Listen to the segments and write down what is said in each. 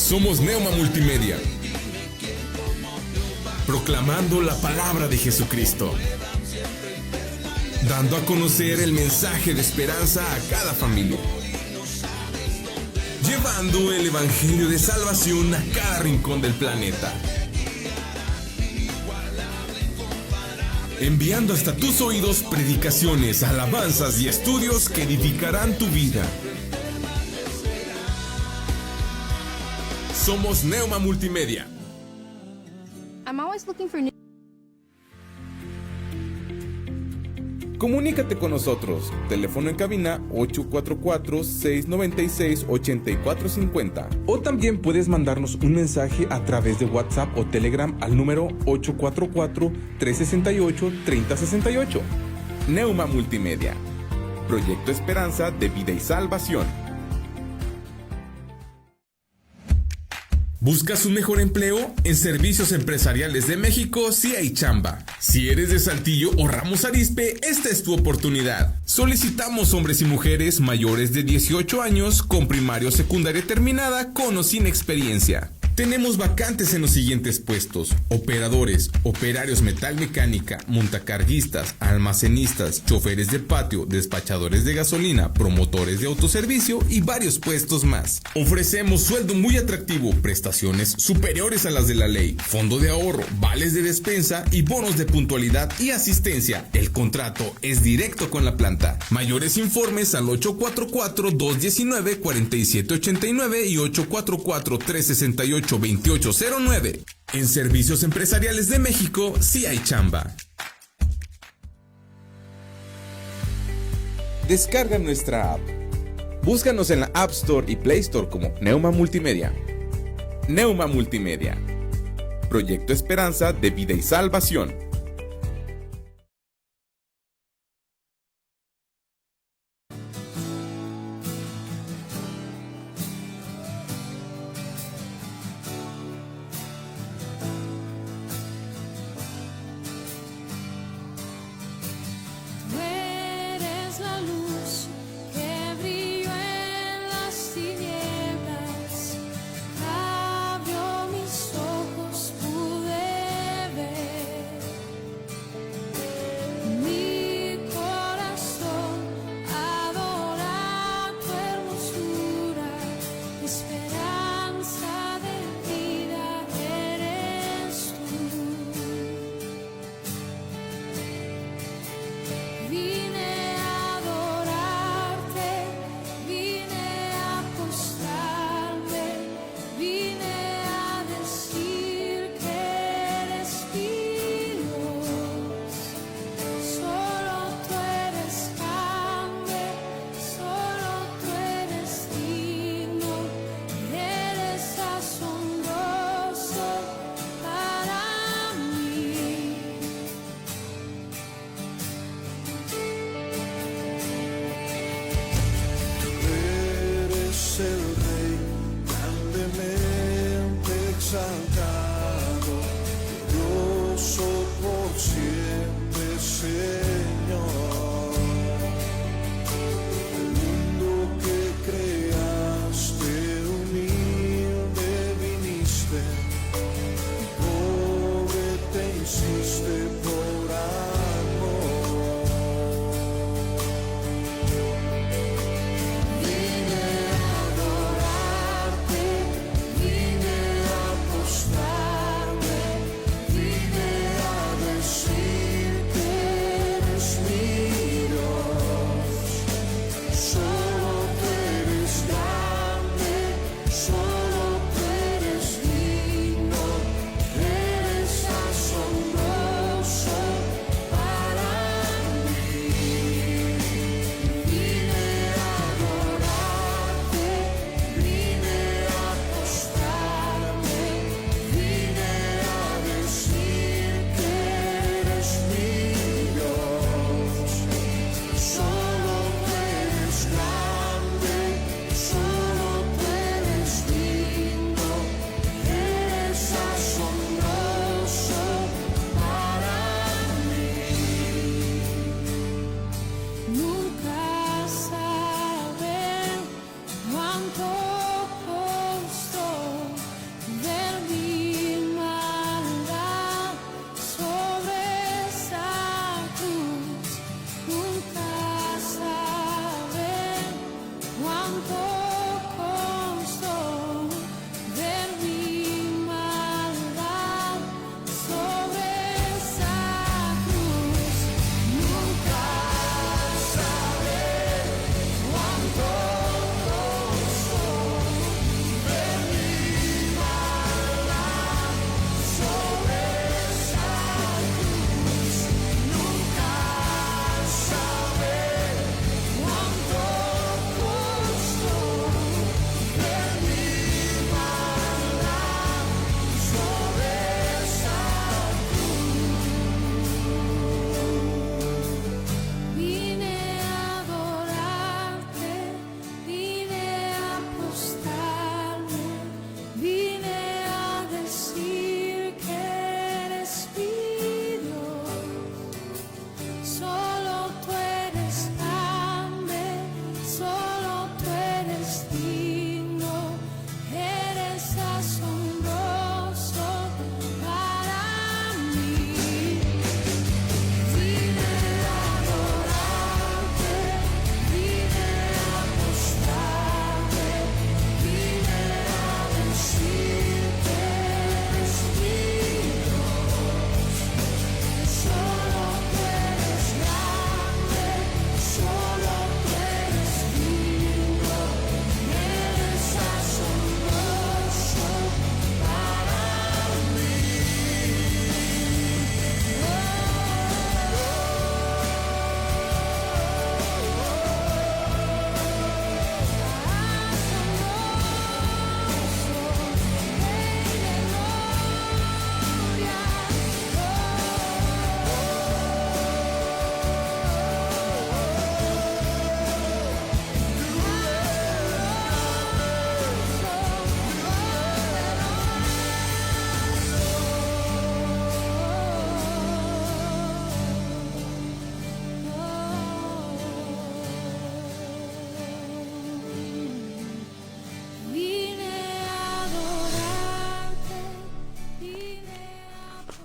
Somos Neuma Multimedia, proclamando la palabra de Jesucristo, dando a conocer el mensaje de esperanza a cada familia, llevando el evangelio de salvación a cada rincón del planeta, enviando hasta tus oídos predicaciones, alabanzas y estudios que edificarán tu vida. Somos Neuma Multimedia. I'm always looking for new. Comunícate con nosotros. Teléfono en cabina 844-696-8450. O también puedes mandarnos un mensaje a través de WhatsApp o Telegram al número 844-368-3068. Neuma Multimedia. Proyecto Esperanza de Vida y Salvación. ¿Buscas un mejor empleo? En Servicios Empresariales de México sí hay chamba. Si eres de Saltillo o Ramos Arizpe, esta es tu oportunidad. Solicitamos hombres y mujeres mayores de 18 años con primaria o secundaria terminada con o sin experiencia. Tenemos vacantes en los siguientes puestos: operadores, operarios metalmecánica, montacarguistas, almacenistas, choferes de patio, despachadores de gasolina, promotores de autoservicio y varios puestos más. Ofrecemos sueldo muy atractivo, prestaciones superiores a las de la ley, fondo de ahorro, vales de despensa y bonos de puntualidad y asistencia. El contrato es directo con la planta. Mayores informes al 844-219-4789 y 844-368-2809. En Servicios Empresariales de México sí hay chamba. Descarga nuestra app. Búscanos en la App Store y Play Store como Neuma Multimedia. Neuma Multimedia. Proyecto Esperanza de Vida y Salvación.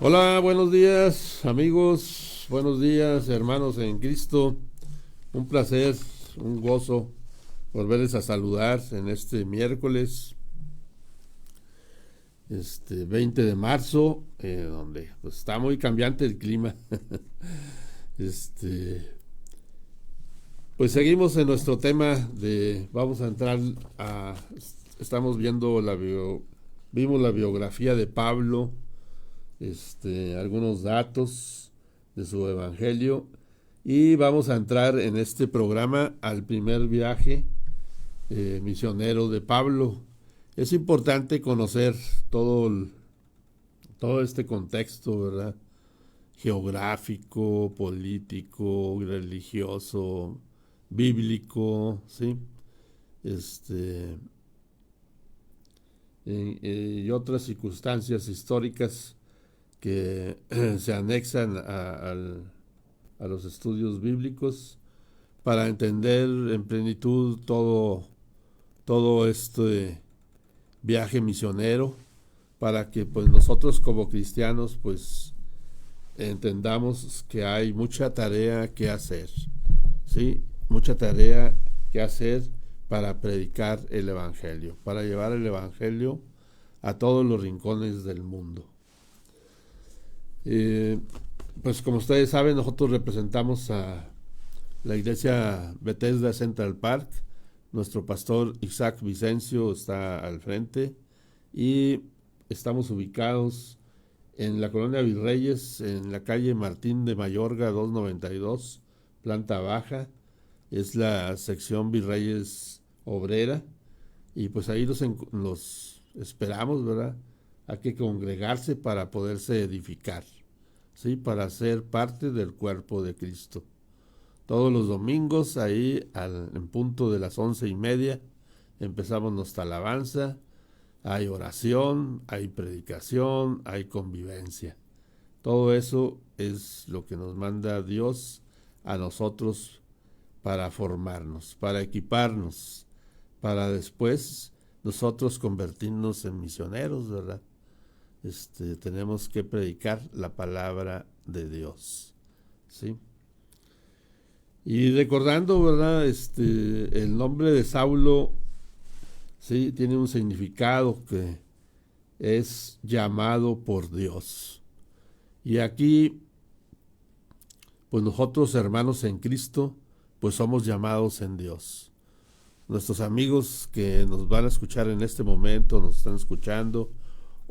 Hola, buenos días amigos, buenos días hermanos en Cristo. Un placer, un gozo volverles a saludar en este miércoles 20 de marzo, donde pues, está muy cambiante el clima. Pues seguimos en nuestro tema vamos a entrar estamos viendo vimos la biografía de Pablo, algunos datos de su evangelio, y vamos a entrar en este programa al primer viaje misionero de Pablo. Es importante conocer todo este contexto, ¿verdad? Geográfico, político, religioso, bíblico, ¿sí? Y otras circunstancias históricas que se anexan a los estudios bíblicos para entender en plenitud todo este viaje misionero, para que pues nosotros como cristianos pues entendamos que hay mucha tarea que hacer, ¿sí? Mucha tarea que hacer para predicar el evangelio, para llevar el evangelio a todos los rincones del mundo. Pues como ustedes saben, nosotros representamos a la iglesia Bethesda Central Park. Nuestro pastor Isaac Vicencio está al frente y estamos ubicados en la colonia Virreyes, en la calle Martín de Mayorga 292, planta baja. Es la sección Virreyes Obrera, y pues ahí los esperamos, ¿verdad? Hay que congregarse para poderse edificar, ¿sí? Para ser parte del cuerpo de Cristo. Todos los domingos ahí en punto de las 11:30 empezamos nuestra alabanza. Hay oración, hay predicación, hay convivencia. Todo eso es lo que nos manda Dios a nosotros para formarnos, para equiparnos, para después nosotros convertirnos en misioneros, ¿verdad? Tenemos que predicar la palabra de Dios, ¿sí? Y recordando, ¿verdad? El nombre de Saulo, sí, tiene un significado que es llamado por Dios. Y aquí, pues nosotros, hermanos en Cristo, pues somos llamados en Dios. Nuestros amigos que nos van a escuchar en este momento, nos están escuchando,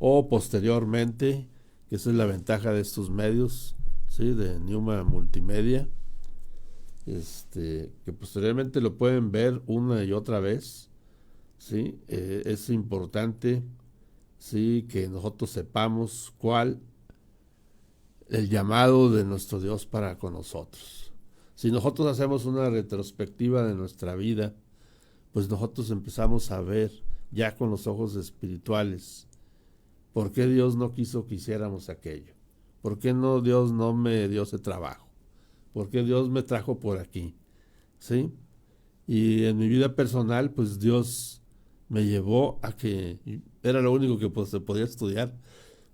o posteriormente, que esa es la ventaja de estos medios, ¿sí? De Neuma Multimedia, que posteriormente lo pueden ver una y otra vez, ¿sí? Es importante, ¿sí? Que nosotros sepamos cuál el llamado de nuestro Dios para con nosotros. Si nosotros hacemos una retrospectiva de nuestra vida, pues nosotros empezamos a ver ya con los ojos espirituales por qué Dios no quiso que hiciéramos aquello, por qué Dios no me dio ese trabajo, por qué Dios me trajo por aquí, ¿sí? Y en mi vida personal, pues Dios me llevó a que era lo único que pues, se podía estudiar.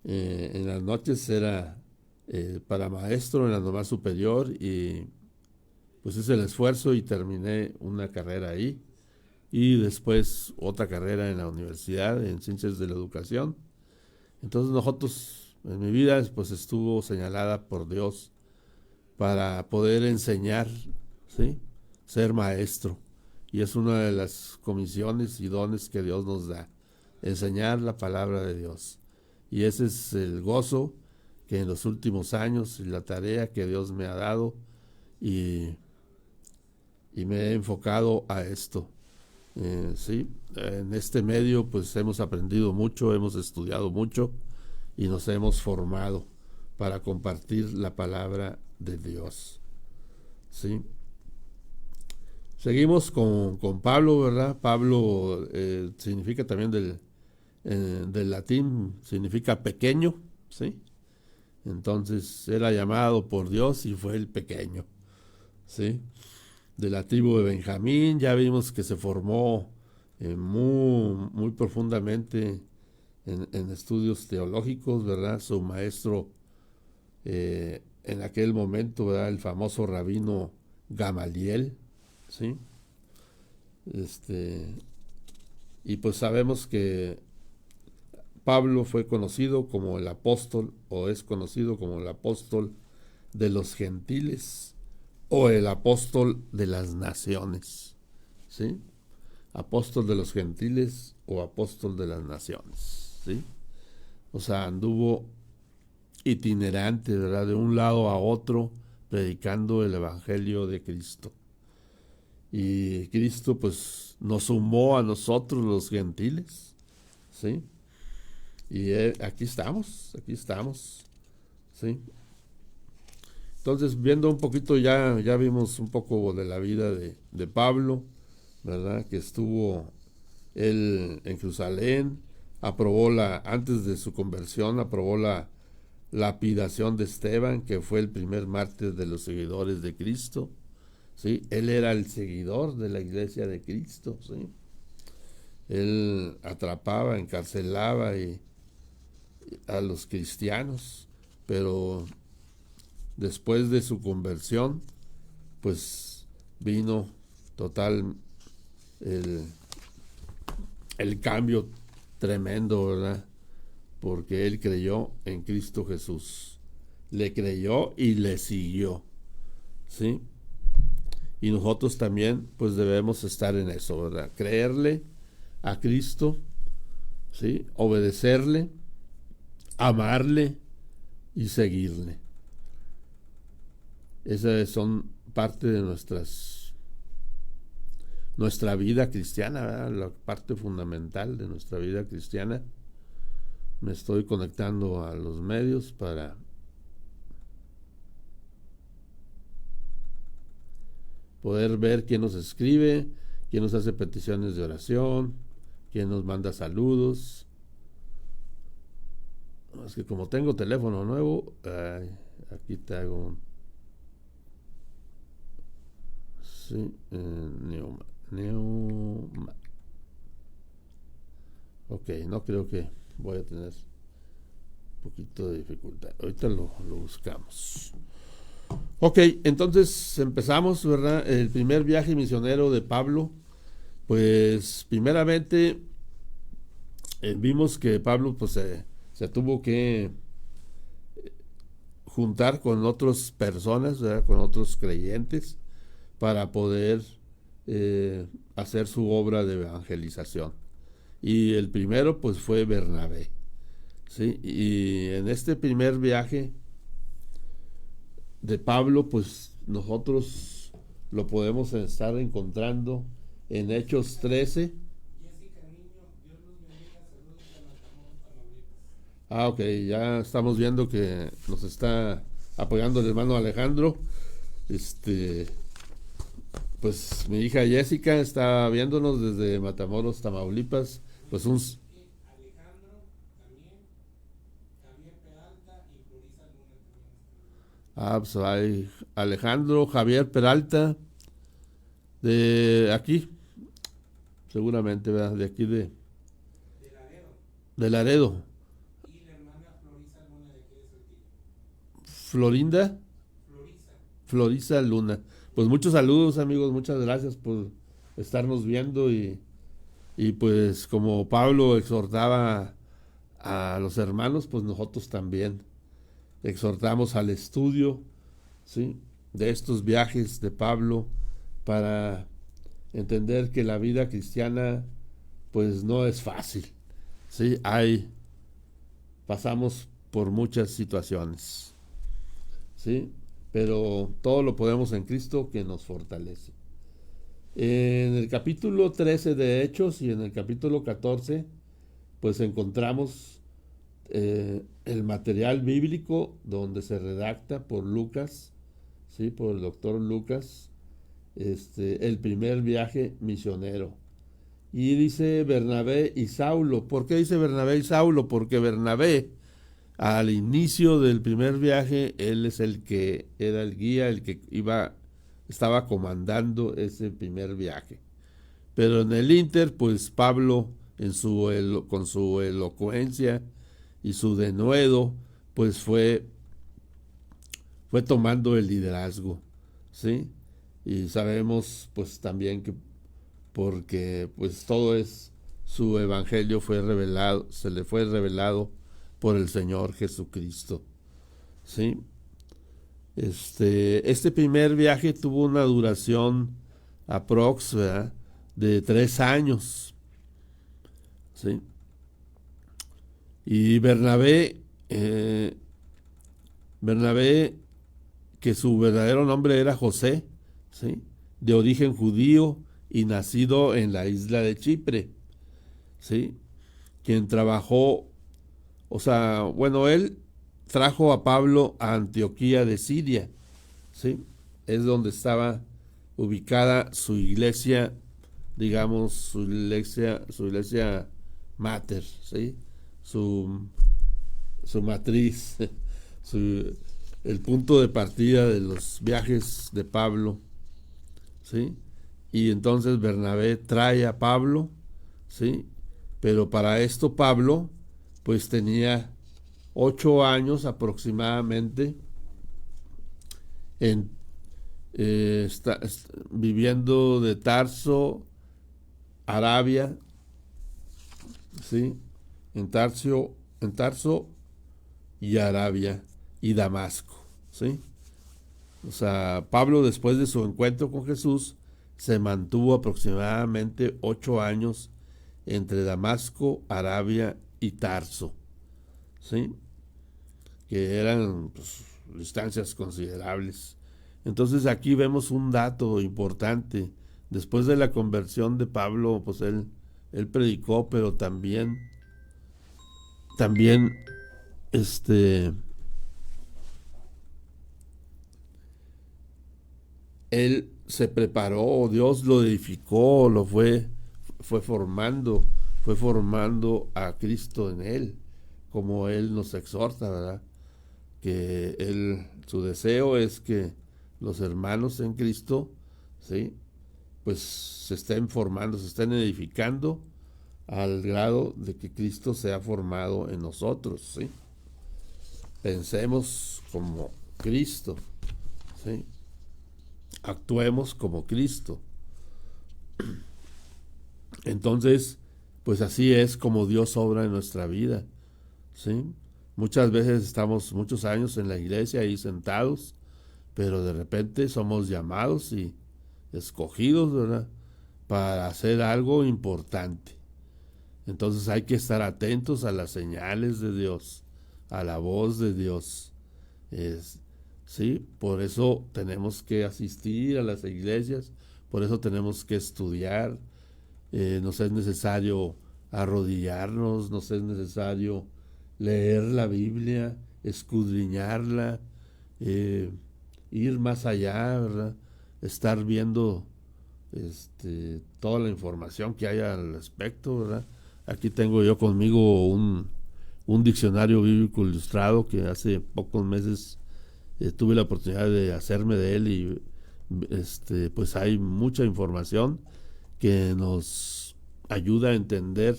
En las noches era para maestro en la normal superior, y pues hice el esfuerzo y terminé una carrera ahí, y después otra carrera en la universidad en ciencias de la educación. Entonces nosotros, en mi vida pues estuvo señalada por Dios para poder enseñar, ¿sí? Ser maestro, y es una de las comisiones y dones que Dios nos da, enseñar la palabra de Dios. Y ese es el gozo que en los últimos años, y la tarea que Dios me ha dado, y me he enfocado a esto. Sí, en este medio pues hemos aprendido mucho, hemos estudiado mucho y nos hemos formado para compartir la palabra de Dios, ¿sí? Seguimos con Pablo, ¿verdad? Pablo significa también del latín, significa pequeño, ¿sí? Entonces era llamado por Dios y fue el pequeño, ¿sí? De la tribu de Benjamín. Ya vimos que se formó muy profundamente en estudios teológicos, ¿verdad? Su maestro en aquel momento, ¿verdad? El famoso rabino Gamaliel, ¿sí? Y pues sabemos que Pablo fue conocido como el apóstol, o es conocido como el apóstol de los gentiles, o el apóstol de las naciones, ¿sí? Apóstol de los gentiles o apóstol de las naciones, ¿sí? O sea, anduvo itinerante, ¿verdad? De un lado a otro, predicando el evangelio de Cristo. Y Cristo, pues, nos sumó a nosotros los gentiles, ¿sí? Y aquí estamos, ¿sí? Entonces, viendo un poquito, ya vimos un poco de la vida de Pablo, ¿verdad? Que estuvo él en Jerusalén, antes de su conversión, aprobó la lapidación de Esteban, que fue el primer mártir de los seguidores de Cristo, ¿sí? Él era el seguidor de la iglesia de Cristo, ¿sí? Él atrapaba, encarcelaba a los cristianos, pero después de su conversión, pues vino total el cambio tremendo, ¿verdad? Porque él creyó en Cristo Jesús. Le creyó y le siguió, ¿sí? Y nosotros también, pues debemos estar en eso, ¿verdad? Creerle a Cristo, ¿sí? Obedecerle, amarle y seguirle. Esas son parte de nuestra vida cristiana, ¿verdad? La parte fundamental de nuestra vida cristiana. Me estoy conectando a los medios para poder ver quién nos escribe, quién nos hace peticiones de oración, quién nos manda saludos. Es que como tengo teléfono nuevo, aquí te hago un... Sí, ok, no creo que voy a tener un poquito de dificultad. Ahorita lo buscamos. Ok, entonces empezamos, ¿verdad? El primer viaje misionero de Pablo. Pues primeramente vimos que Pablo pues se tuvo que juntar con otras personas, ¿verdad? Con otros creyentes, para poder hacer su obra de evangelización. Y el primero pues fue Bernabé, ¿sí? Y en este primer viaje de Pablo, pues nosotros lo podemos estar encontrando en Hechos 13. Ok, ya estamos viendo que nos está apoyando el hermano Alejandro. Pues mi hija Jessica está viéndonos desde Matamoros, Tamaulipas. Pues Alejandro también, Javier Peralta y Florisa Luna también. pues hay Alejandro, Javier Peralta, de aquí, seguramente, ¿verdad? De aquí de Laredo. Y la hermana Florisa Luna de aquí de Saltillo. Florinda. Florisa Luna. Pues muchos saludos, amigos, muchas gracias por estarnos viendo y pues como Pablo exhortaba a los hermanos, pues nosotros también exhortamos al estudio, ¿sí? De estos viajes de Pablo, para entender que la vida cristiana pues no es fácil, ¿sí? Pasamos por muchas situaciones, ¿sí? Pero todo lo podemos en Cristo, que nos fortalece. En el capítulo 13 de Hechos y en el capítulo 14, pues encontramos el material bíblico donde se redacta por Lucas, ¿sí? Por el doctor Lucas, el primer viaje misionero. Y dice Bernabé y Saulo. ¿Por qué dice Bernabé y Saulo? Porque Bernabé, al inicio del primer viaje, él es el que era el guía, el que estaba comandando ese primer viaje. Pero en el Inter, pues Pablo, con su elocuencia y su denuedo, pues fue fue tomando el liderazgo, ¿sí? Y sabemos pues también que porque pues todo es su evangelio fue revelado, se le fue revelado por el Señor Jesucristo, ¿sí? Este primer viaje tuvo una duración aprox, ¿verdad?, de 3 años, ¿sí? Y Bernabé, que su verdadero nombre era José, ¿sí?, de origen judío y nacido en la isla de Chipre, ¿sí?, quien trabajó, o sea, bueno, él trajo a Pablo a Antioquía de Siria, ¿sí? Es donde estaba ubicada su iglesia, digamos, su iglesia mater, ¿sí? Su matriz, el punto de partida de los viajes de Pablo, ¿sí? Y entonces Bernabé trae a Pablo, ¿sí? Pero para esto Pablo pues tenía 8 años aproximadamente en, viviendo de Tarso, Arabia, ¿sí? En Tarso y Arabia y Damasco, ¿sí? O sea, Pablo, después de su encuentro con Jesús, se mantuvo aproximadamente 8 años entre Damasco, Arabia y Tarso, ¿sí? Que eran pues, distancias considerables. Entonces aquí vemos un dato importante. Después de la conversión de Pablo, pues él predicó, pero también él se preparó, Dios lo edificó, fue formando a Cristo en él, como él nos exhorta, ¿verdad? Que su deseo es que los hermanos en Cristo, ¿sí?, pues se estén formando, se estén edificando al grado de que Cristo sea formado en nosotros, ¿sí? Pensemos como Cristo, ¿sí? Actuemos como Cristo. Entonces, pues así es como Dios obra en nuestra vida, ¿sí? Muchas veces estamos muchos años en la iglesia ahí sentados, pero de repente somos llamados y escogidos, ¿verdad?, para hacer algo importante. Entonces hay que estar atentos a las señales de Dios, a la voz de Dios. Sí, por eso tenemos que asistir a las iglesias, por eso tenemos que estudiar. Nos es necesario arrodillarnos, nos es necesario leer la Biblia, escudriñarla, ir más allá, ¿verdad?, estar viendo toda la información que haya al respecto, ¿verdad? Aquí tengo yo conmigo un diccionario bíblico ilustrado que hace pocos meses tuve la oportunidad de hacerme de él y pues hay mucha información que nos ayuda a entender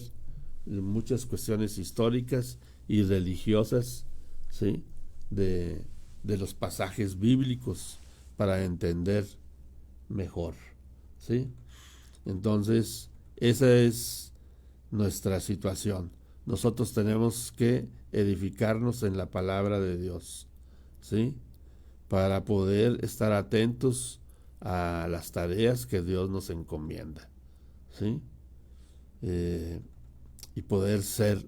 muchas cuestiones históricas y religiosas, ¿sí?, de los pasajes bíblicos para entender mejor, ¿sí? Entonces, esa es nuestra situación. Nosotros tenemos que edificarnos en la palabra de Dios, ¿sí?, para poder estar atentos a las tareas que Dios nos encomienda, ¿sí? Y poder ser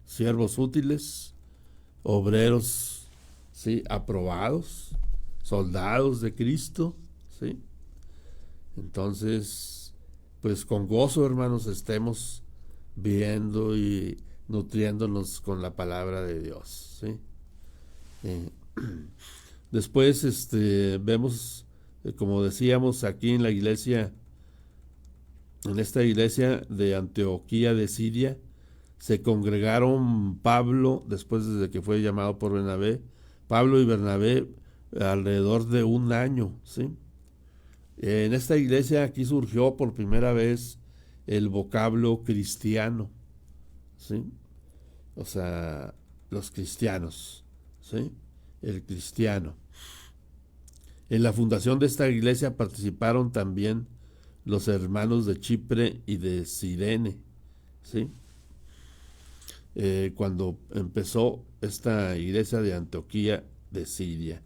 siervos útiles, obreros, ¿sí?, aprobados, soldados de Cristo, ¿sí? Entonces, pues con gozo, hermanos, estemos viendo y nutriéndonos con la palabra de Dios, ¿sí? Después vemos, como decíamos, aquí en la iglesia, en esta iglesia de Antioquía de Siria, se congregaron Pablo, después de que fue llamado por Bernabé, Pablo y Bernabé alrededor de 1 año, ¿sí? En esta iglesia aquí surgió por primera vez el vocablo cristiano, ¿sí? O sea, los cristianos, ¿sí? el cristiano. En la fundación de esta iglesia participaron también los hermanos de Chipre y de Cirene, ¿sí? Cuando empezó esta iglesia de Antioquía de Siria.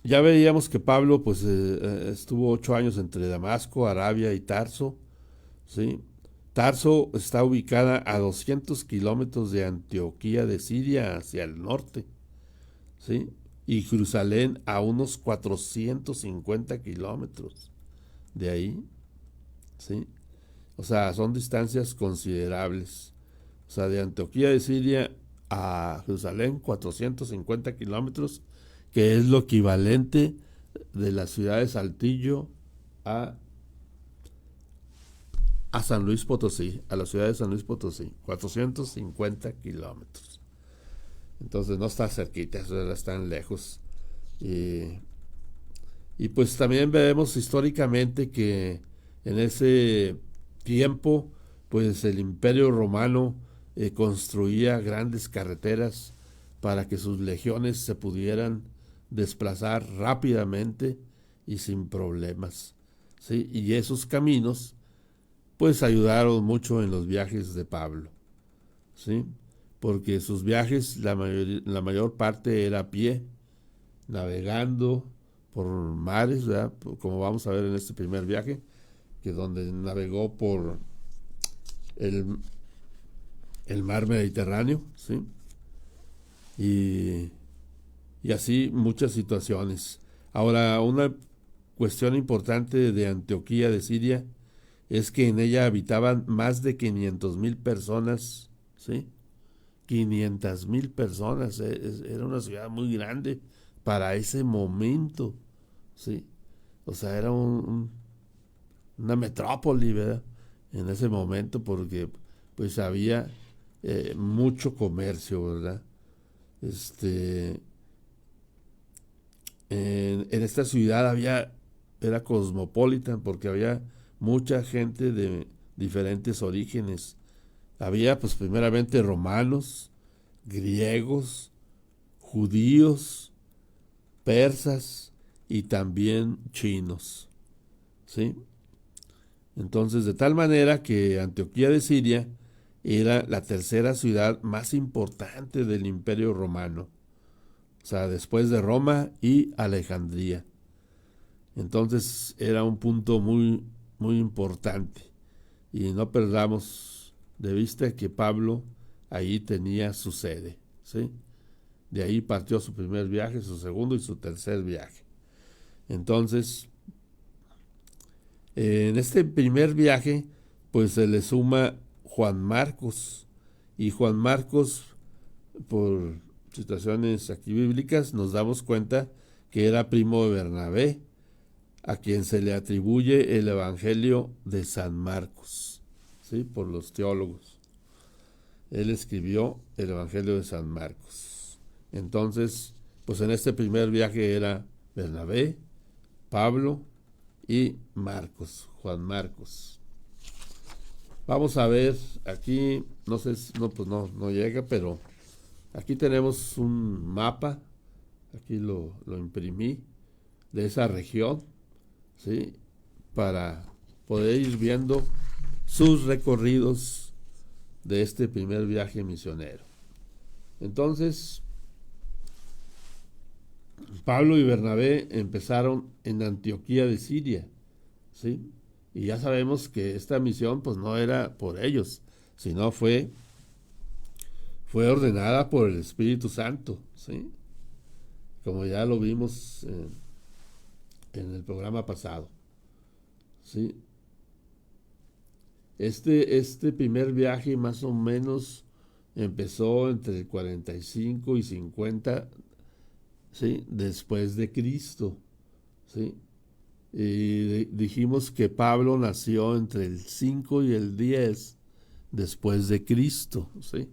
Ya veíamos que Pablo pues estuvo 8 años entre Damasco, Arabia y Tarso, ¿sí? Tarso está ubicada a 200 kilómetros de Antioquía de Siria hacia el norte, ¿sí? Y Jerusalén a unos 450 kilómetros de ahí, ¿sí? O sea, son distancias considerables. O sea, de Antioquía de Siria a Jerusalén, 450 kilómetros, que es lo equivalente de la ciudad de Saltillo a San Luis Potosí, a la ciudad de San Luis Potosí, 450 kilómetros. Entonces no está cerquita, están lejos. Y pues también vemos históricamente que en ese tiempo, pues el Imperio Romano construía grandes carreteras para que sus legiones se pudieran desplazar rápidamente y sin problemas, ¿sí? Y esos caminos pues ayudaron mucho en los viajes de Pablo, ¿sí? Porque sus viajes, la mayor parte era a pie, navegando por mares, ¿verdad? Como vamos a ver en este primer viaje, que donde navegó por el mar Mediterráneo, ¿sí? Y así muchas situaciones. Ahora, una cuestión importante de Antioquía de Siria es que en ella habitaban más de 500,000 personas, ¿sí? 500,000 personas, era una ciudad muy grande para ese momento, ¿sí? O sea, era una metrópoli, ¿verdad? En ese momento, porque pues había mucho comercio, ¿verdad? En esta ciudad era cosmopolitan, porque había mucha gente de diferentes orígenes. Había pues primeramente romanos, griegos, judíos, persas y también chinos, ¿sí? Entonces, de tal manera que Antioquía de Siria era la tercera ciudad más importante del Imperio Romano, o sea, después de Roma y Alejandría. Entonces era un punto muy, muy importante. Y no perdamos de vista que Pablo ahí tenía su sede, ¿sí? De ahí partió su primer viaje, su segundo y su tercer viaje. Entonces, en este primer viaje, pues se le suma Juan Marcos. Y Juan Marcos, por situaciones aquí bíblicas, nos damos cuenta que era primo de Bernabé, a quien se le atribuye el Evangelio de San Marcos, ¿sí? Por los teólogos. Él escribió el Evangelio de San Marcos. Entonces, pues en este primer viaje era Bernabé, Pablo y Marcos, Juan Marcos. Vamos a ver aquí, no sé, pues no llega, pero aquí tenemos un mapa, aquí lo imprimí, de esa región, ¿sí? Para poder ir viendo sus recorridos de este primer viaje misionero. Entonces, Pablo y Bernabé empezaron en Antioquía de Siria, ¿sí? Y ya sabemos que esta misión pues no era por ellos, sino fue ordenada por el Espíritu Santo, ¿sí? Como ya lo vimos en el programa pasado, ¿sí? Este primer viaje más o menos empezó entre el 45 y 50, ¿sí? Después de Cristo, ¿sí? Y dijimos que Pablo nació entre el 5 y el 10 después de Cristo, ¿sí?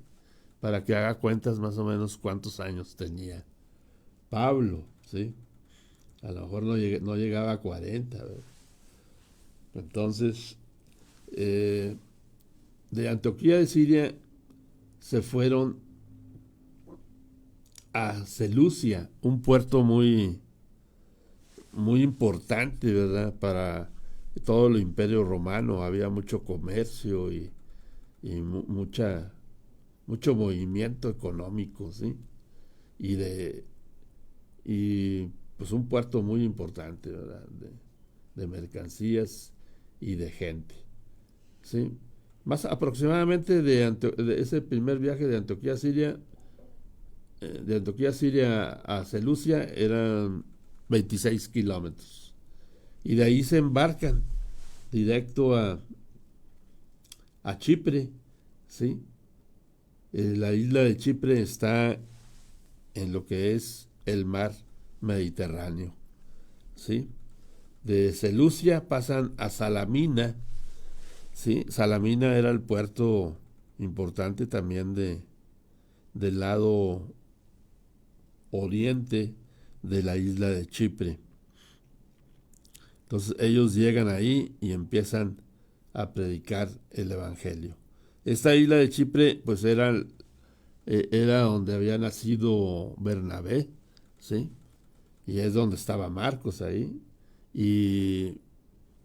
Para que haga cuentas más o menos cuántos años tenía Pablo, ¿sí? A lo mejor no llegaba a 40, ¿verdad? Entonces, de Antioquía de Siria se fueron a Seleucia, un puerto muy, muy importante, ¿verdad? Para todo el imperio romano, había mucho comercio y mucho movimiento económico, ¿sí? Y pues un puerto muy importante, ¿verdad? De mercancías y de gente, ¿sí? Más aproximadamente de ese primer viaje de Antioquía, Siria a Seleucia eran 26 kilómetros. Y de ahí se embarcan directo a Chipre, ¿sí? La isla de Chipre está en lo que es el mar Mediterráneo, ¿sí? De Seleucia pasan a Salamina, ¿sí? Salamina era el puerto importante también del lado oriente de la isla de Chipre. Entonces ellos llegan ahí y empiezan a predicar el evangelio. Esta isla de Chipre pues era donde había nacido Bernabé, ¿sí? Y es donde estaba Marcos ahí. Y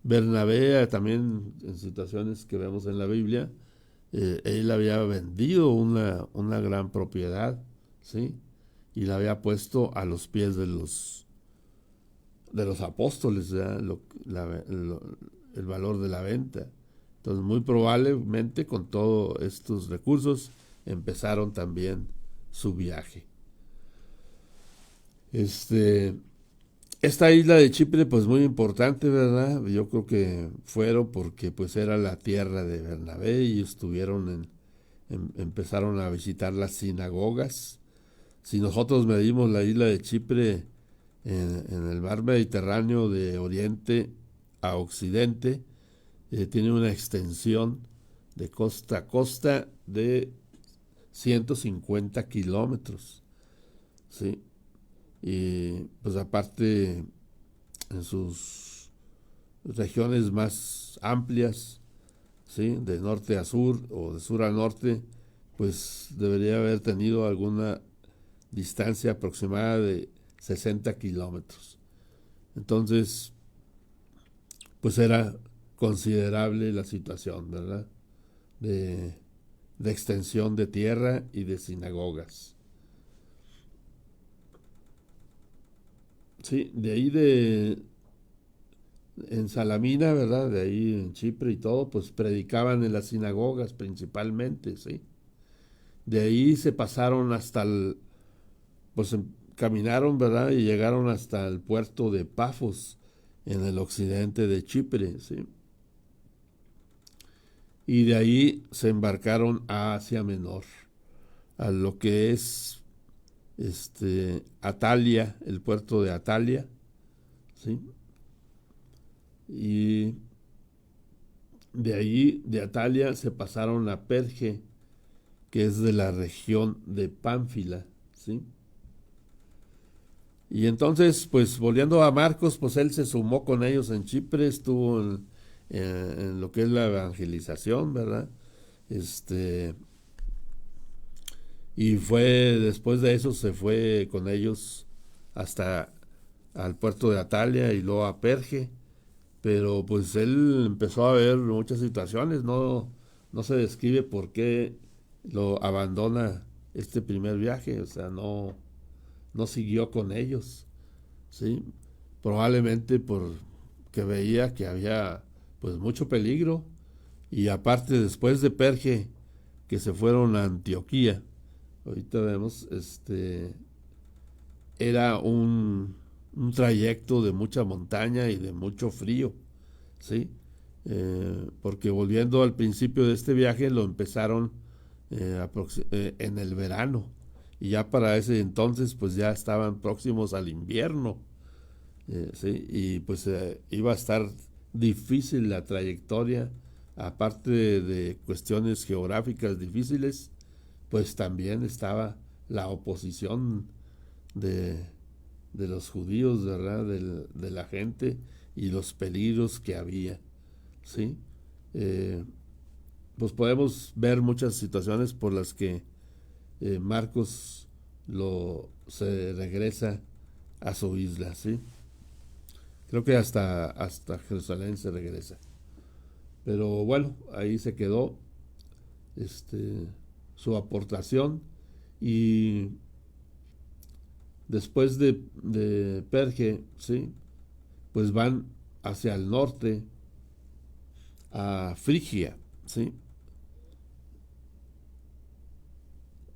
Bernabé también, en situaciones que vemos en la Biblia, él había vendido una gran propiedad, ¿sí? Y la había puesto a los pies de los apóstoles, ¿ya? El valor de la venta. Entonces, muy probablemente con todos estos recursos empezaron también su viaje. Esta isla de Chipre, pues muy importante, ¿verdad? Yo creo que fueron porque pues era la tierra de Bernabé y empezaron a visitar las sinagogas. Si nosotros medimos la isla de Chipre en el mar Mediterráneo de oriente a occidente, tiene una extensión de costa a costa de 150 kilómetros, ¿sí? Y pues aparte en sus regiones más amplias, ¿sí? De norte a sur o de sur a norte, pues debería haber tenido alguna distancia aproximada de 60 kilómetros. Entonces, pues era considerable la situación, ¿verdad? De extensión de tierra y de sinagogas. Sí, de ahí en Salamina, ¿verdad? De ahí en Chipre y todo, pues predicaban en las sinagogas principalmente, ¿sí? De ahí se pasaron pues caminaron, ¿verdad? Y llegaron hasta el puerto de Pafos, en el occidente de Chipre, ¿sí? Y de ahí se embarcaron a Asia Menor, a lo que es Atalia, el puerto de Atalia, ¿sí? Y de ahí, de Atalia, se pasaron a Perge, que es de la región de Pánfila, ¿sí? Y entonces, pues volviendo a Marcos, pues él se sumó con ellos en Chipre, estuvo en lo que es la evangelización, ¿verdad? Y después de eso se fue con ellos hasta al puerto de Atalia y luego a Perge, pero pues él empezó a ver muchas situaciones, no se describe por qué lo abandona este primer viaje, o sea, no siguió con ellos, ¿sí? Probablemente porque veía que había pues mucho peligro, y aparte después de Perge que se fueron a Antioquía. Ahorita vemos, era un trayecto de mucha montaña y de mucho frío, ¿sí? Porque volviendo al principio de este viaje, lo empezaron en el verano, y ya para ese entonces pues ya estaban próximos al invierno, ¿sí? Y pues iba a estar difícil la trayectoria, aparte de cuestiones geográficas difíciles, pues también estaba la oposición de los judíos, ¿verdad? De la gente, y los peligros que había, ¿sí? Pues podemos ver muchas situaciones por las que Marcos se regresa a su isla, ¿sí? Creo que hasta Jerusalén se regresa. Pero bueno, ahí se quedó su aportación, y después de Perge, ¿sí? Pues van hacia el norte a Frigia, ¿sí?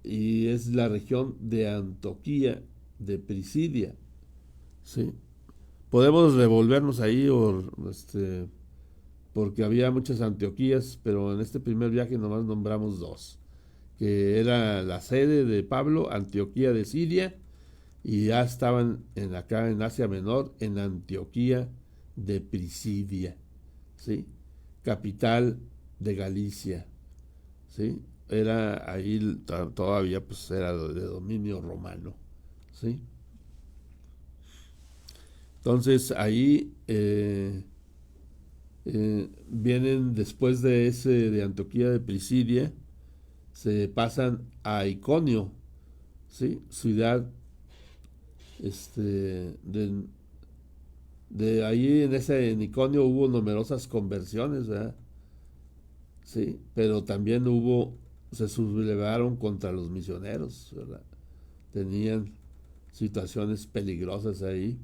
Y es la región de Antioquía de Pisidia, ¿sí? Podemos revolvernos ahí porque había muchas Antioquías, pero en este primer viaje nomás nombramos dos, que era la sede de Pablo, Antioquía de Siria, y ya estaban acá en Asia Menor, en Antioquía de Pisidia, ¿sí? Capital de Galicia, ¿sí? Era ahí todavía, pues era de dominio romano, ¿sí? Entonces ahí vienen después de Antioquía de Pisidia, se pasan a Iconio, ¿sí? Ciudad de ahí en Iconio hubo numerosas conversiones, ¿verdad? Sí, pero también se sublevaron contra los misioneros, ¿verdad? Tenían situaciones peligrosas ahí.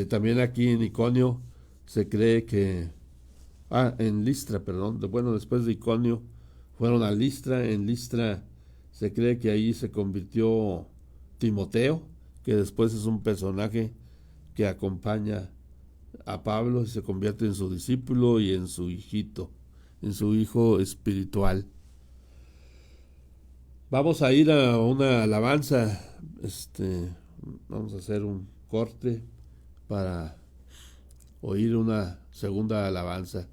También aquí en Iconio se cree que, en Listra, perdón, bueno, después de Iconio fueron a Listra. En Listra se cree que ahí se convirtió Timoteo, que después es un personaje que acompaña a Pablo y se convierte en su discípulo y en su hijito, en su hijo espiritual. Vamos a ir a una alabanza, vamos a hacer un corte para oír una segunda alabanza.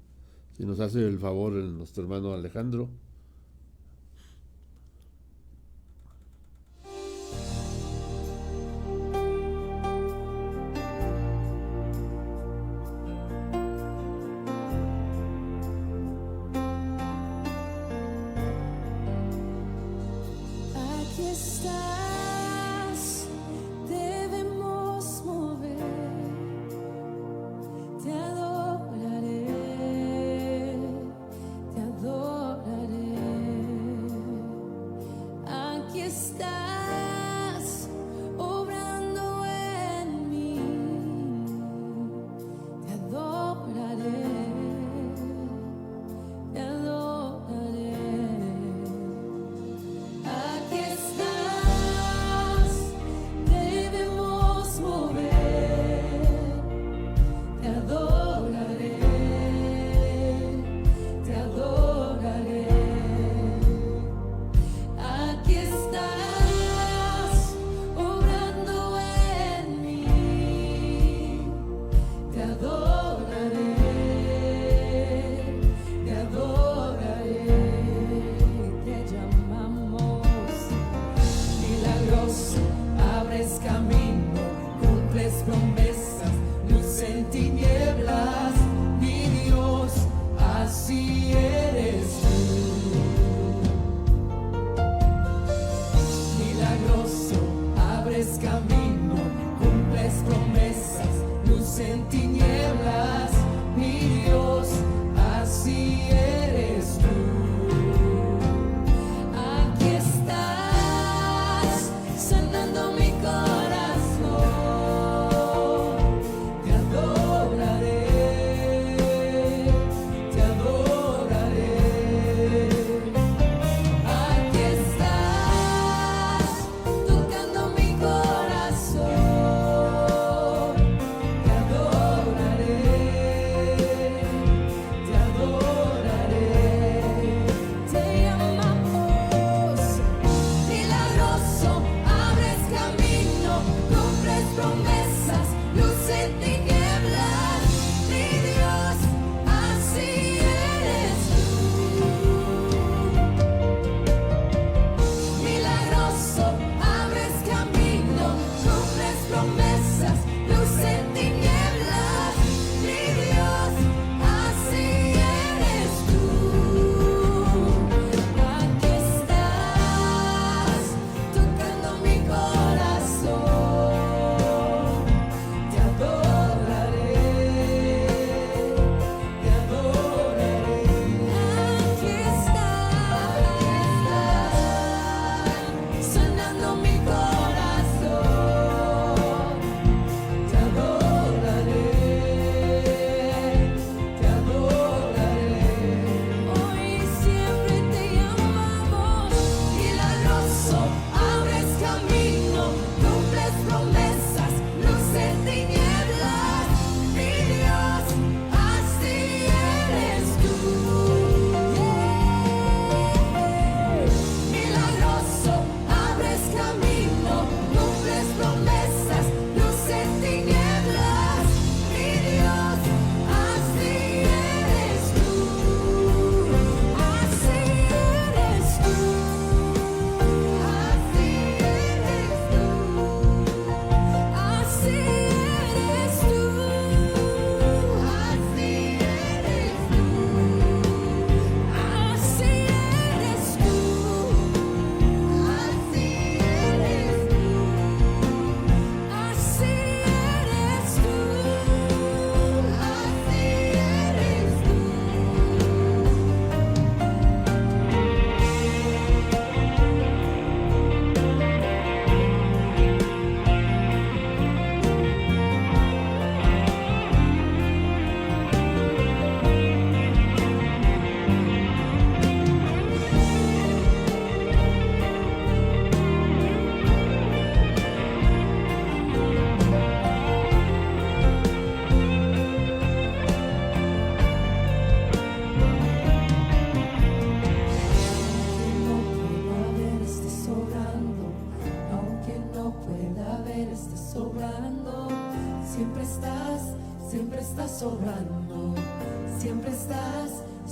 Si nos hace el favor nuestro hermano Alejandro. Aquí estás, debemos mover, te adoraré, te adoraré. Aquí estás, obrando en mí, te adoraré, te adoraré. Aquí estás.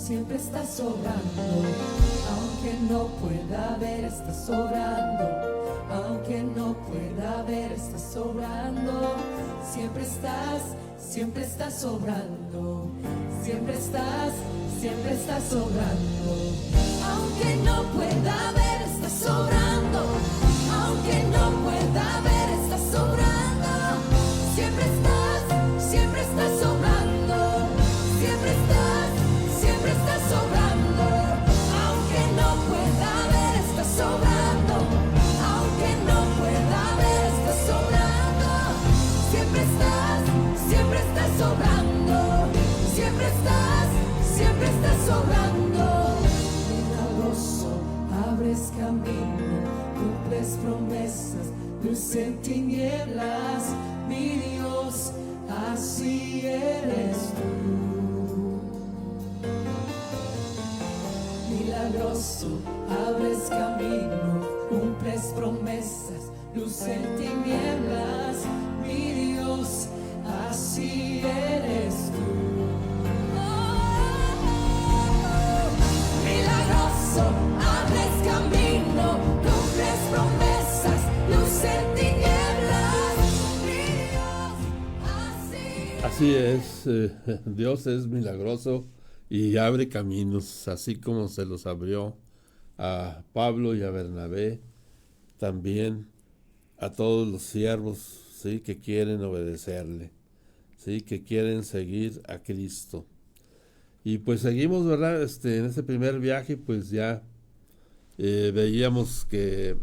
siempre estás sobrando. Aunque no pueda ver, estás sobrando. Aunque no pueda ver, estás sobrando. Siempre estás sobrando. Siempre estás sobrando. Aunque no pueda ver, estás sobrando. Aunque no pueda ver, estás sobrando. Siempre estás sobrando. Siempre estás sobrando. Aunque no pueda ver, estás sobrando. Aunque no pueda ver, estás sobrando. Siempre estás sobrando. Siempre estás sobrando. Milagroso, abres camino, cumples promesas, luz en tinieblas, mi Dios, así eres tú. Milagroso, abres camino, cumples promesas, luz en tinieblas, mi Dios, así eres tú. Milagroso, abres camino, cumples promesas, luz en tinieblas, mi Dios, Así es, Dios es milagroso y abre caminos, así como se los abrió a Pablo y a Bernabé, también a todos los siervos, ¿sí?, que quieren obedecerle, ¿sí?, que quieren seguir a Cristo. Y pues seguimos, ¿verdad? En ese primer viaje, pues ya veíamos que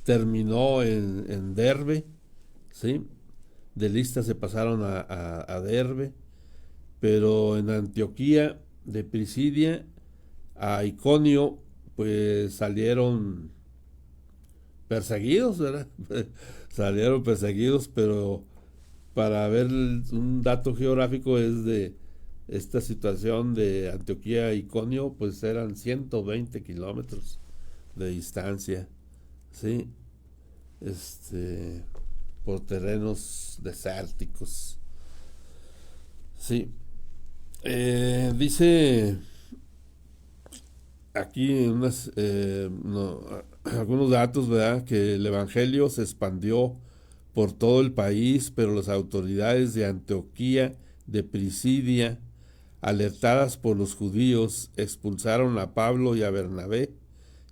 terminó en Derbe, ¿sí? De Listra se pasaron a Derbe, pero en Antioquía de Pisidia a Iconio, pues salieron perseguidos, ¿verdad? Salieron perseguidos, pero para ver un dato geográfico es de esta situación de Antioquía a Iconio, pues eran 120 kilómetros de distancia, ¿sí? Por terrenos desérticos. Sí. Dice aquí algunos datos, ¿verdad? Que el evangelio se expandió por todo el país, pero las autoridades de Antioquía, de Pisidia, alertadas por los judíos, expulsaron a Pablo y a Bernabé.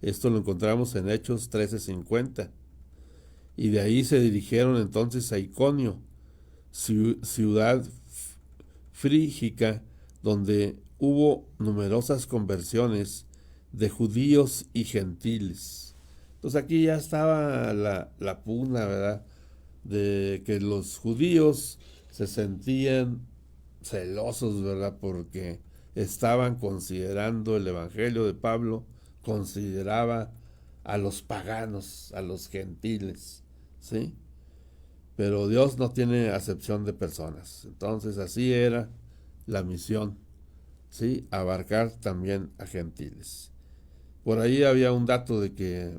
Esto lo encontramos en Hechos 13:50. Y de ahí se dirigieron entonces a Iconio, ciudad frígica, donde hubo numerosas conversiones de judíos y gentiles. Entonces aquí ya estaba la pugna, ¿verdad?, de que los judíos se sentían celosos, ¿verdad?, porque estaban considerando el evangelio de Pablo, consideraba a los paganos, a los gentiles, ¿sí? Pero Dios no tiene acepción de personas. Entonces así era la misión, ¿sí? Abarcar también a gentiles. Por ahí había un dato de que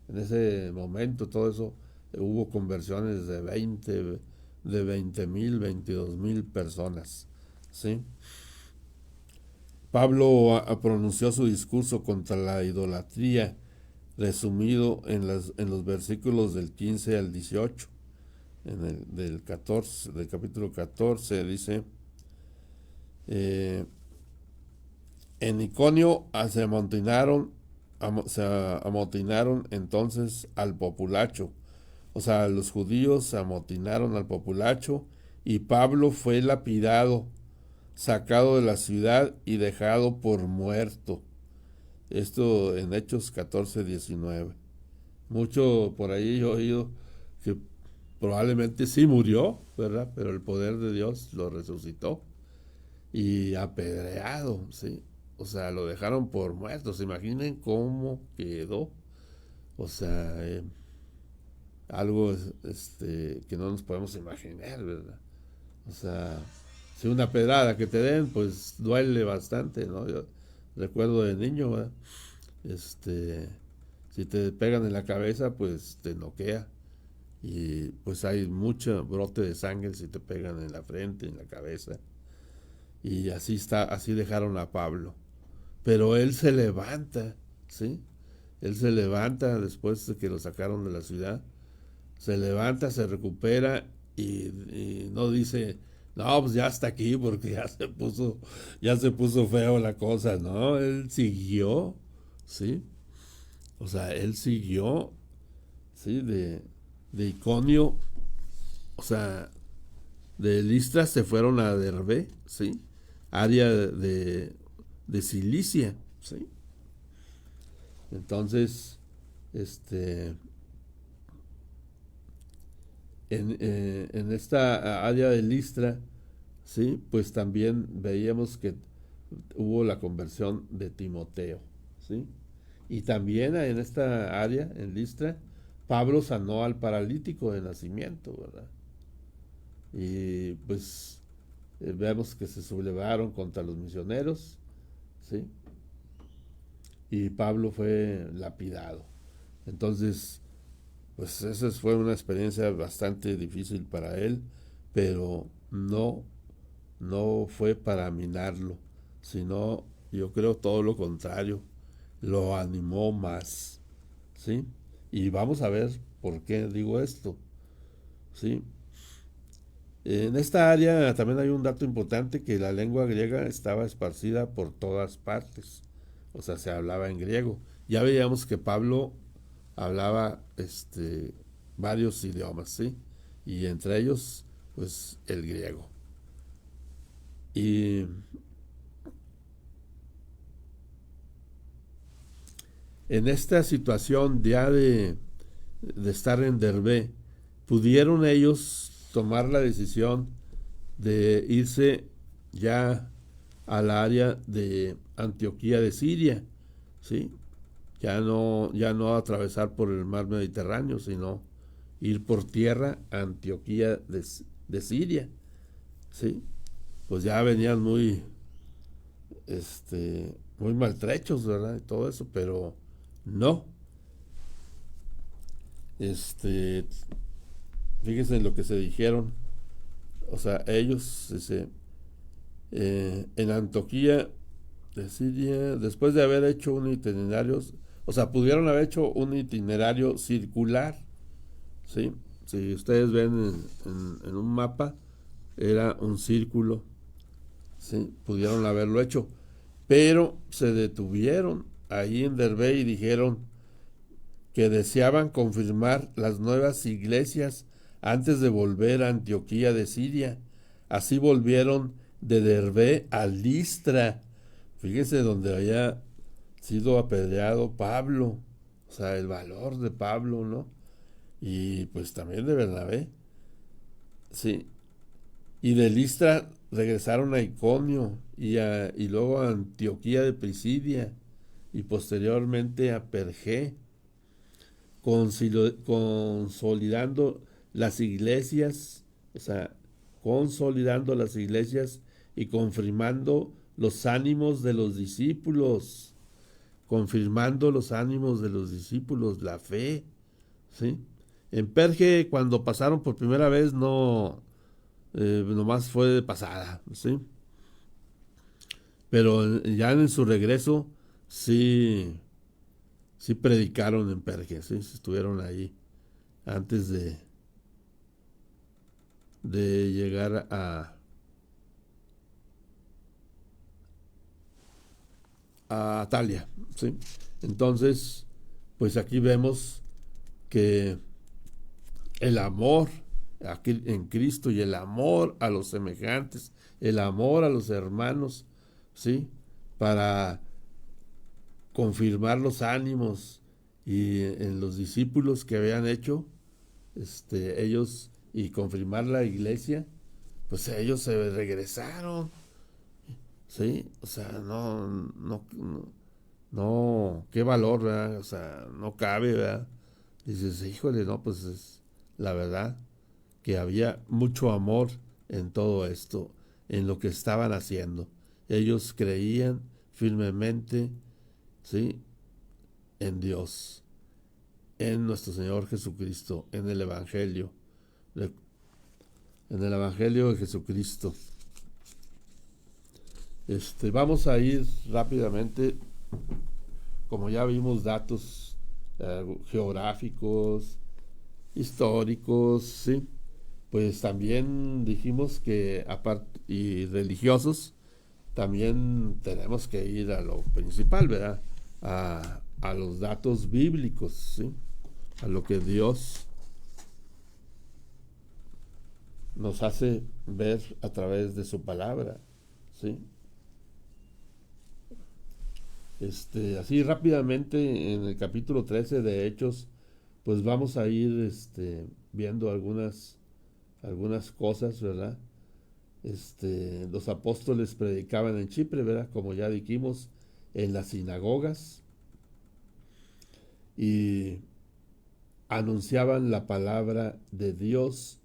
en ese momento todo eso hubo conversiones de 20,000, 22,000 personas, ¿sí? Pablo pronunció su discurso contra la idolatría, resumido en los versículos del 15 al 18. Del capítulo 14 dice: en Iconio se amotinaron entonces al populacho. O sea, los judíos se amotinaron al populacho y Pablo fue lapidado, sacado de la ciudad y dejado por muerto. Esto en Hechos 14:19. Mucho por ahí yo he oído que probablemente sí murió, ¿verdad? Pero el poder de Dios lo resucitó. Y apedreado, ¿sí? O sea, lo dejaron por muerto. ¿Se imaginen cómo quedó? O sea, algo que no nos podemos imaginar, ¿verdad? O sea, si una pedrada que te den, pues duele bastante, ¿no? Yo recuerdo de niño, ¿verdad? Si te pegan en la cabeza, pues te noquea. Y pues hay mucho brote de sangre si te pegan en la frente, en la cabeza. Y así dejaron a Pablo. pero él se levanta, ¿sí? Él se levanta después de que lo sacaron de la ciudad, se levanta, se recupera y no dice, no, pues ya hasta aquí porque ya se puso feo la cosa, no, él siguió, ¿sí? O sea, él siguió, ¿sí? De Iconio, o sea, de Listra se fueron a Derbe, ¿sí? Área de Cilicia, ¿sí? Entonces, en esta área de Listra, ¿sí? Pues también veíamos que hubo la conversión de Timoteo, ¿sí? Y también en esta área, en Listra, Pablo sanó al paralítico de nacimiento, ¿verdad? Y pues vemos que se sublevaron contra los misioneros, ¿sí? Y Pablo fue lapidado. Entonces, pues esa fue una experiencia bastante difícil para él, pero no fue para minarlo, sino yo creo todo lo contrario, lo animó más, ¿sí? Y vamos a ver por qué digo esto, ¿sí? En esta área también hay un dato importante, que la lengua griega estaba esparcida por todas partes, o sea, se hablaba en griego. Ya veíamos que Pablo hablaba varios idiomas, ¿sí? Y entre ellos, pues, el griego. Y en esta situación ya de estar en Derbe, pudieron ellos tomar la decisión de irse ya al área de Antioquía de Siria, ¿sí? Ya no atravesar por el mar Mediterráneo, sino ir por tierra a Antioquía de Siria, ¿sí? Pues ya venían muy maltrechos, ¿verdad? Y todo eso, pero no. Fíjense en lo que se dijeron. O sea, ellos, en Antioquía de Siria, después de haber hecho un itinerario, o sea, pudieron haber hecho un itinerario circular, ¿sí? Si ustedes ven en un mapa, era un círculo, ¿sí? Pudieron haberlo hecho, pero se detuvieron ahí en Derbe y dijeron que deseaban confirmar las nuevas iglesias antes de volver a Antioquía de Siria. Así volvieron de Derbe a Listra. Fíjense donde había sido apedreado Pablo. O sea, el valor de Pablo, ¿no? Y pues también de Bernabé. Sí. Y de Listra regresaron a Iconio y luego a Antioquía de Pisidia y posteriormente a Pergé, consolidando las iglesias, o sea, consolidando las iglesias y confirmando los ánimos de los discípulos, confirmando los ánimos de los discípulos, la fe, ¿sí? En Perge, cuando pasaron por primera vez, nomás fue de pasada, ¿sí? Pero ya en su regreso, sí predicaron en Perge, ¿sí? Estuvieron ahí antes de llegar a Atalia, ¿sí? Entonces, pues aquí vemos que el amor aquí en Cristo y el amor a los semejantes, el amor a los hermanos, ¿sí? Para confirmar los ánimos y en los discípulos que habían hecho ellos, y confirmar la iglesia, pues ellos se regresaron, ¿sí? O sea, no, qué valor, ¿verdad? O sea, no cabe, ¿verdad? Dices, híjole, no, pues es la verdad que había mucho amor en todo esto, en lo que estaban haciendo. Ellos creían firmemente, ¿sí? En Dios, en nuestro Señor Jesucristo, en el Evangelio de Jesucristo. Vamos a ir rápidamente, como ya vimos, datos geográficos, históricos, ¿sí? Pues también dijimos que aparte y religiosos, también tenemos que ir a lo principal, ¿verdad? A los datos bíblicos, ¿sí? A lo que Dios nos hace ver a través de su palabra, ¿sí? Así rápidamente en el capítulo 13 de Hechos, pues vamos a ir viendo algunas cosas, ¿verdad? Los apóstoles predicaban en Chipre, ¿verdad? Como ya dijimos, en las sinagogas, y anunciaban la palabra de Dios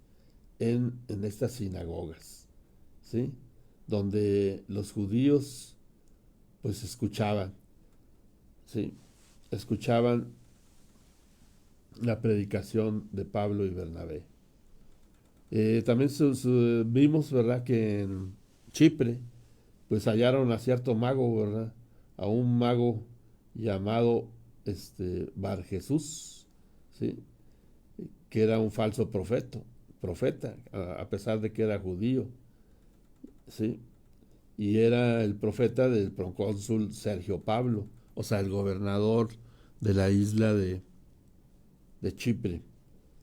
en estas sinagogas, ¿sí? Donde los judíos pues escuchaban, ¿sí? Escuchaban la predicación de Pablo y Bernabé. También vimos, ¿verdad?, que en Chipre pues hallaron a cierto mago, ¿verdad? A un mago llamado Bar Jesús, ¿sí? Que era un falso profeta, a pesar de que era judío, ¿sí? Y era el profeta del procónsul Sergio Pablo, o sea, el gobernador de la isla de Chipre,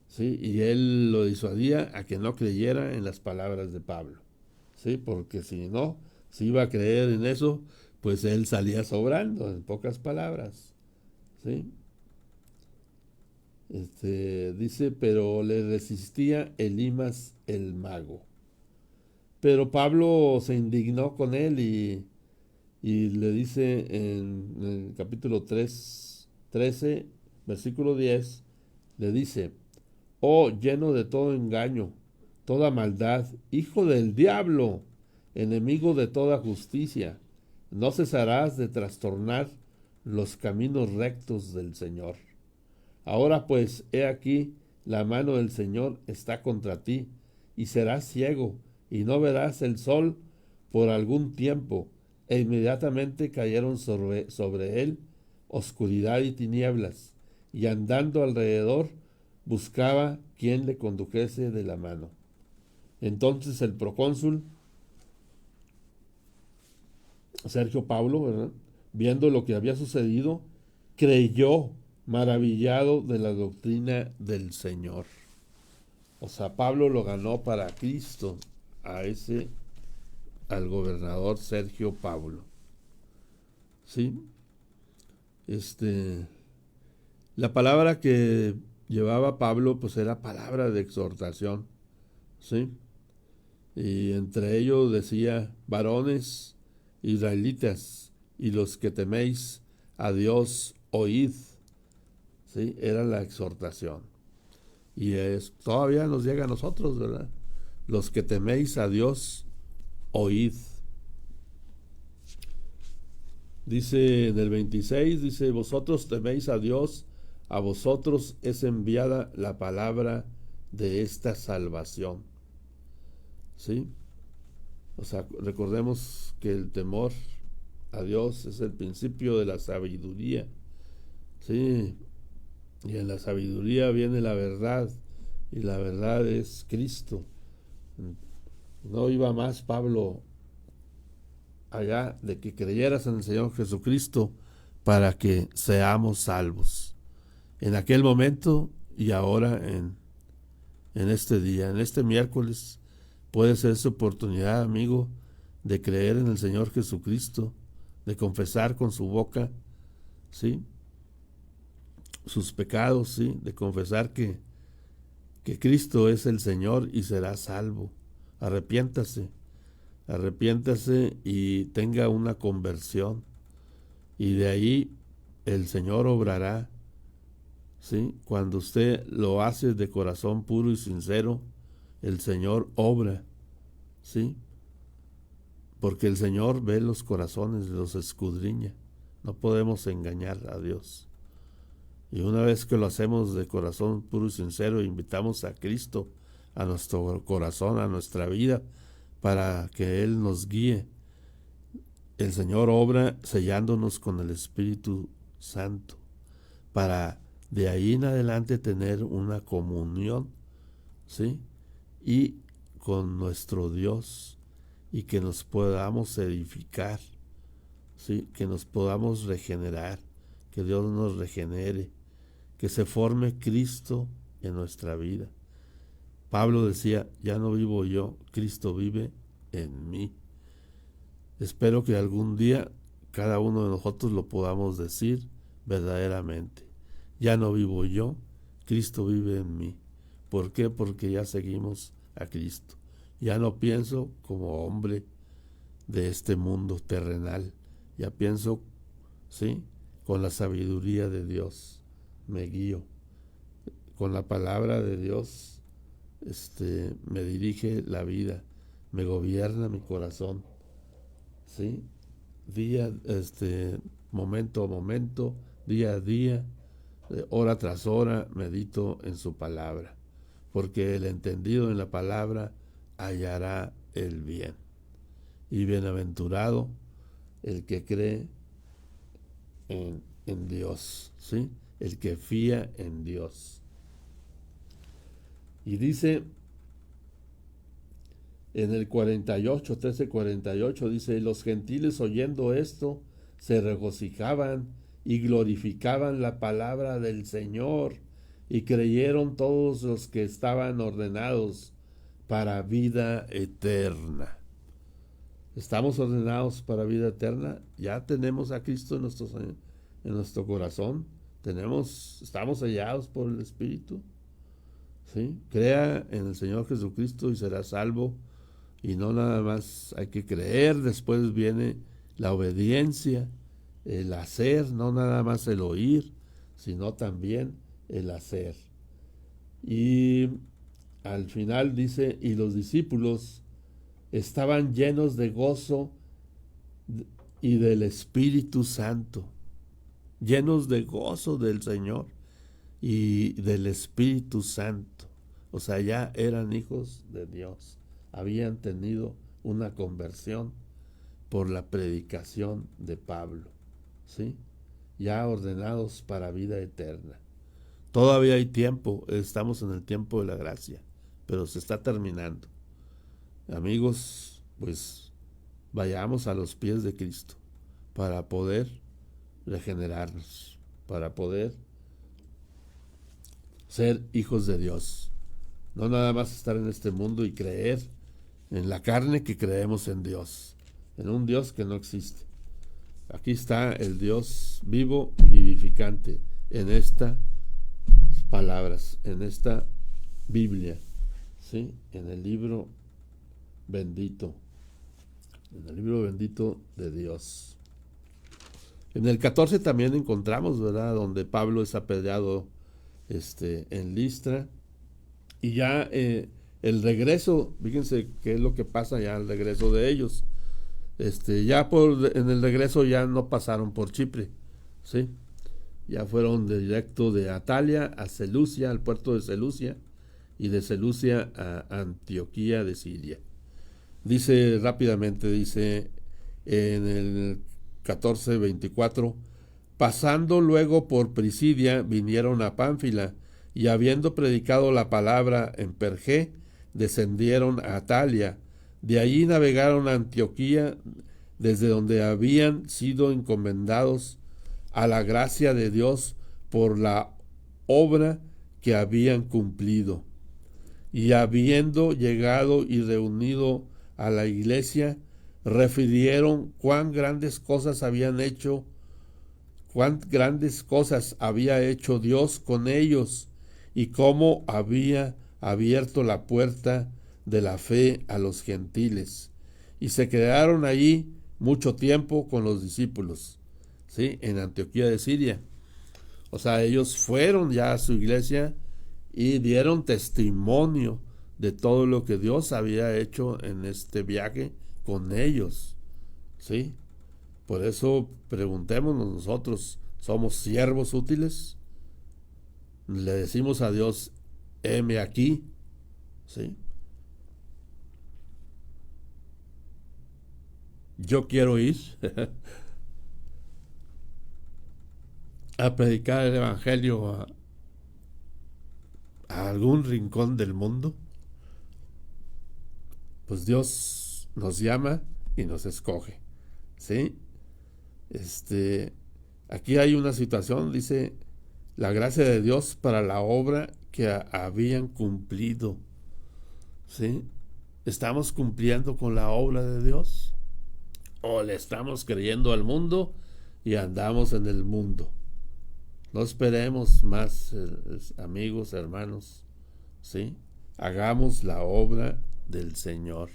¿sí? Y él lo disuadía a que no creyera en las palabras de Pablo, ¿sí? Porque si iba a creer en eso, pues él salía sobrando, en pocas palabras, ¿sí? Dice, pero le resistía Elimas el mago. Pero Pablo se indignó con él y le dice en el capítulo 13, versículo 10, le dice: oh, lleno de todo engaño, toda maldad, hijo del diablo, enemigo de toda justicia, no cesarás de trastornar los caminos rectos del Señor. Ahora pues, he aquí, la mano del Señor está contra ti, y serás ciego, y no verás el sol por algún tiempo. E inmediatamente cayeron sobre él oscuridad y tinieblas, y andando alrededor buscaba quien le condujese de la mano. Entonces el procónsul Sergio Pablo, ¿verdad?, viendo lo que había sucedido, creyó, maravillado de la doctrina del Señor. O sea, Pablo lo ganó para Cristo al gobernador Sergio Pablo, ¿sí? La palabra que llevaba Pablo pues era palabra de exhortación, ¿sí? Y entre ellos decía: varones israelitas y los que teméis a Dios, oíd, ¿sí? Era la exhortación. Y todavía nos llega a nosotros, ¿verdad? Los que teméis a Dios, oíd. Dice en el 26, dice: vosotros teméis a Dios, a vosotros es enviada la palabra de esta salvación, ¿sí? O sea, recordemos que el temor a Dios es el principio de la sabiduría, ¿sí? Y en la sabiduría viene la verdad, y la verdad es Cristo. No iba más Pablo allá de que creyeras en el Señor Jesucristo para que seamos salvos. En aquel momento y ahora en este día, en este miércoles, puede ser su oportunidad, amigo, de creer en el Señor Jesucristo, de confesar con su boca, ¿sí?, sus pecados, ¿sí?, de confesar que Cristo es el Señor y será salvo. Arrepiéntase y tenga una conversión, y de ahí el Señor obrará, ¿sí? Cuando usted lo hace de corazón puro y sincero, el Señor obra, ¿sí? Porque el Señor ve los corazones, los escudriña. No podemos engañar a Dios. Y una vez que lo hacemos de corazón puro y sincero, invitamos a Cristo a nuestro corazón, a nuestra vida, para que Él nos guíe el Señor obra sellándonos con el Espíritu Santo para de ahí en adelante tener una comunión, ¿sí? Y con nuestro Dios, y que nos podamos edificar, ¿sí? Que nos podamos regenerar, que Dios nos regenere, que se forme Cristo en nuestra vida. Pablo decía, ya no vivo yo, Cristo vive en mí. Espero que algún día cada uno de nosotros lo podamos decir verdaderamente. Ya no vivo yo, Cristo vive en mí. ¿Por qué? Porque ya seguimos a Cristo. Ya no pienso como hombre de este mundo terrenal. Ya pienso, ¿sí? Con la sabiduría de Dios. Me guío. Con la palabra de Dios, me dirige la vida. Me gobierna mi corazón. ¿Sí? Momento a momento, día a día, hora tras hora, medito en su palabra, porque el entendido en la palabra hallará el bien. Y bienaventurado el que cree en Dios, ¿sí? El que fía en Dios. Y dice en el 48, 13:48, dice, los gentiles oyendo esto se regocijaban y glorificaban la palabra del Señor, y creyeron todos los que estaban ordenados para vida eterna. ¿Estamos ordenados para vida eterna? Ya tenemos a Cristo en nuestro corazón. Estamos sellados por el Espíritu. ¿Sí? Crea en el Señor Jesucristo y será salvo. Y no nada más hay que creer, después viene la obediencia, el hacer, no nada más el oír, sino también el hacer. Y al final dice, y los discípulos estaban llenos de gozo y del Espíritu Santo, llenos de gozo del Señor y del Espíritu Santo. O sea, ya eran hijos de Dios. Habían tenido una conversión por la predicación de Pablo, ¿sí? Ya ordenados para vida eterna. Todavía hay tiempo, estamos en el tiempo de la gracia, pero se está terminando. Amigos, pues vayamos a los pies de Cristo para poder regenerarnos, para poder ser hijos de Dios. No nada más estar en este mundo y creer en la carne, que creemos en Dios, en un Dios que no existe. Aquí está el Dios vivo y vivificante en estas palabras, en esta Biblia, ¿sí? En el libro bendito, de Dios. En el 14 también encontramos, ¿verdad?, donde Pablo es apedreado en Listra, y ya el regreso, fíjense qué es lo que pasa ya al regreso de ellos. En el regreso ya no pasaron por Chipre, ¿sí? Ya fueron directo de Atalia a Seleucia, al puerto de Seleucia, y de Seleucia a Antioquía de Siria. Dice rápidamente, en el 14:24, pasando luego por Prisidia, vinieron a Pánfila, y habiendo predicado la palabra en Pergé, descendieron a Atalia. De allí navegaron a Antioquía, desde donde habían sido encomendados a la gracia de Dios por la obra que habían cumplido. Y habiendo llegado y reunido a la iglesia, refirieron cuán grandes cosas había hecho Dios con ellos, y cómo había abierto la puerta de la fe a los gentiles. Y se quedaron allí mucho tiempo con los discípulos, ¿sí? En Antioquía de Siria. O sea, ellos fueron ya a su iglesia y dieron testimonio de todo lo que Dios había hecho en este viaje con ellos, ¿sí? Por eso preguntémonos nosotros, ¿somos siervos útiles? Le decimos a Dios, heme aquí, ¿sí? yo quiero ir a predicar el evangelio a algún rincón del mundo, pues Dios nos llama y nos escoge, ¿sí? Aquí hay una situación, dice, la gracia de Dios para la obra que habían cumplido, ¿sí? ¿Estamos cumpliendo con la obra de Dios? ¿O le estamos creyendo al mundo y andamos en el mundo? No esperemos más, amigos, hermanos, ¿sí? Hagamos la obra del Señor,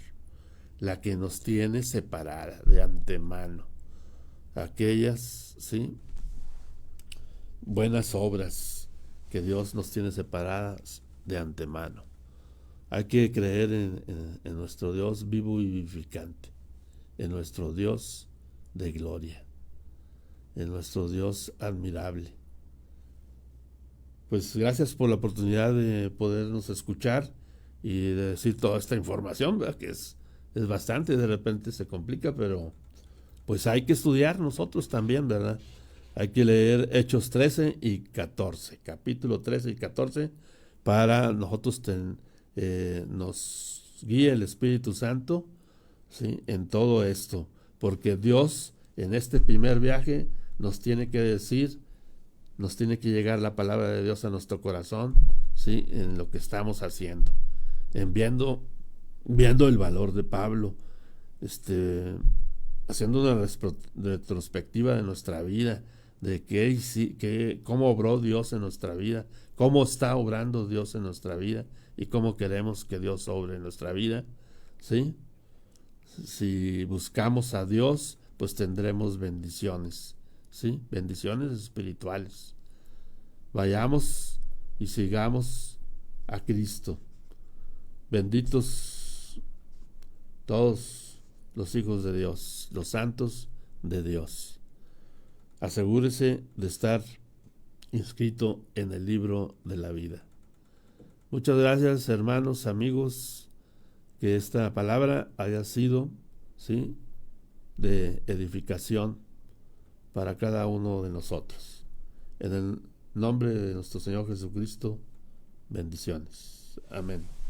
la que nos tiene separada de antemano. Aquellas, ¿sí?, buenas obras que Dios nos tiene separadas de antemano. Hay que creer en nuestro Dios vivo y vivificante, en nuestro Dios de gloria, en nuestro Dios admirable. Pues gracias por la oportunidad de podernos escuchar y de decir toda esta información, ¿verdad? Que es bastante, de repente se complica, pero pues hay que estudiar nosotros también, ¿verdad? Hay que leer Hechos 13 y 14, capítulo 13 y 14, para nosotros nos guíe el Espíritu Santo, ¿sí?, en todo esto, porque Dios en este primer viaje nos tiene que decir, nos tiene que llegar la palabra de Dios a nuestro corazón, ¿sí?, en lo que estamos haciendo, viendo el valor de Pablo, haciendo una retrospectiva de nuestra vida, de cómo obró Dios en nuestra vida, cómo está obrando Dios en nuestra vida y cómo queremos que Dios obre en nuestra vida, ¿sí? Si buscamos a Dios, pues tendremos bendiciones, ¿sí? Bendiciones espirituales. Vayamos y sigamos a Cristo. Benditos todos los hijos de Dios, los santos de Dios. Asegúrese de estar inscrito en el libro de la vida. Muchas gracias, hermanos, amigos, que esta palabra haya sido, ¿sí?, de edificación para cada uno de nosotros. En el nombre de nuestro Señor Jesucristo, bendiciones. Amén.